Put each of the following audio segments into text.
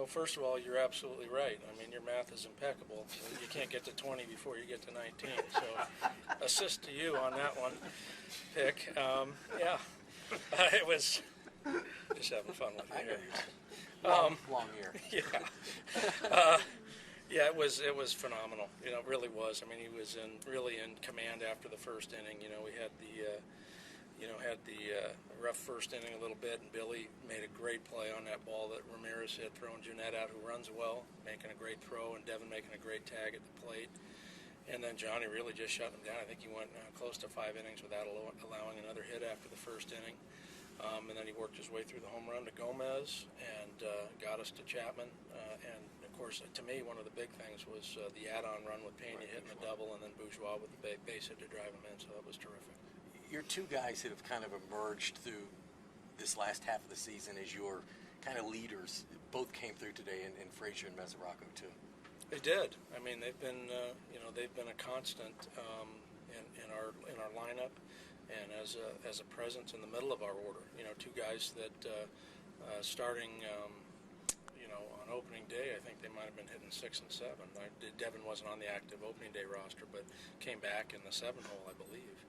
Well, first of all, you're absolutely right. I mean, your math is impeccable. You can't get to 20 before you get to 19. So, assist to you on that one pick. Yeah, it was just having fun with you here. Long year. Yeah. Yeah, it was phenomenal. You know, it really was. I mean, he was really in command after the first inning. You know, we had the rough first inning a little bit, and Billy made a great play on that ball that Ramirez had thrown Jeanette out, who runs well, making a great throw, and Devin making a great tag at the plate. And then Johnny really just shut him down. I think he went close to 5 innings without allowing another hit after the first inning. And then he worked his way through the home run to Gomez and got us to Chapman. And, of course, to me, one of the big things was the add-on run with Pena hitting the double, and then Bourgeois with the base hit to drive him in. So that was terrific. You're two guys that have kind of emerged through this last half of the season as your kind of leaders. Both came through today in Frazier and Mesoraco, too. They did. I mean, they've been a constant in our lineup, and as a presence in the middle of our order. You know, two guys that starting on opening day, I think they might have been hitting 6 and 7. Devin wasn't on the active opening day roster, but came back in the 7 hole, I believe.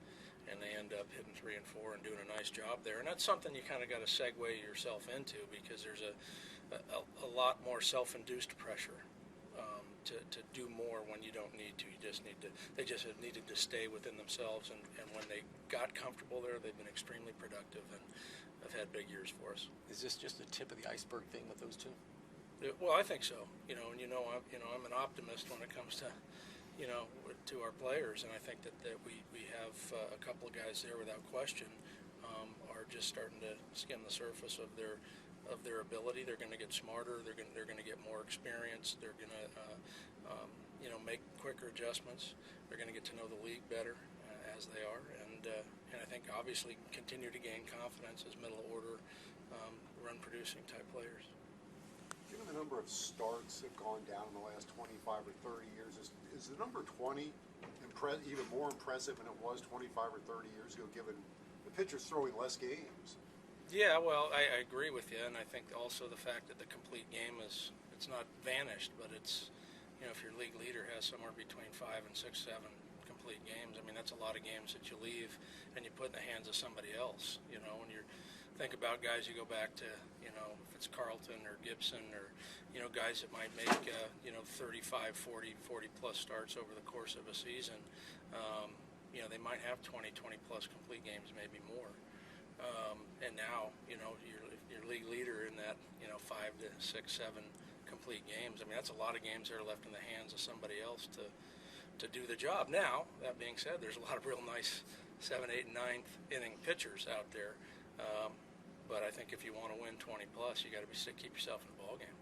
And they end up hitting 3 and 4 and doing a nice job there. And that's something you kind of got to segue yourself into, because there's a lot more self-induced pressure to do more when you don't need to. They just have needed to stay within themselves, and when they got comfortable there, they've been extremely productive and have had big years for us. Is this just the tip of the iceberg thing with those two? Well, I think so. I'm an optimist when it comes to to our players, and I think that we have a couple of guys there without question are just starting to skim the surface of their ability. They're going to get smarter. They're going to get more experience. They're going to make quicker adjustments. They're going to get to know the league better as they are, and I think obviously continue to gain confidence as middle order run producing type players. Given the number of starts that have gone down in the last 25 or 30 years, is the number 20 even more impressive than it was 25 or 30 years ago, given the pitchers throwing less games? Yeah, well, I agree with you, and I think also the fact that the complete game it's not vanished, but it's, if your league leader has somewhere between 5 and 6, 7 complete games, I mean, that's a lot of games that you leave and you put in the hands of somebody else. When you think about guys, you go back to, if it's Carlton or Gibson or, guys that might make, 35, 40 plus starts over the course of a season, they might have 20 plus complete games, maybe more. And now, your league leader in that, 5 to 6, 7 complete games. I mean, that's a lot of games that are left in the hands of somebody else to do the job. Now, that being said, there's a lot of real nice 7, 8, and 9th inning pitchers out there. But I think if you want to win 20 plus, you got to keep yourself in the ball game.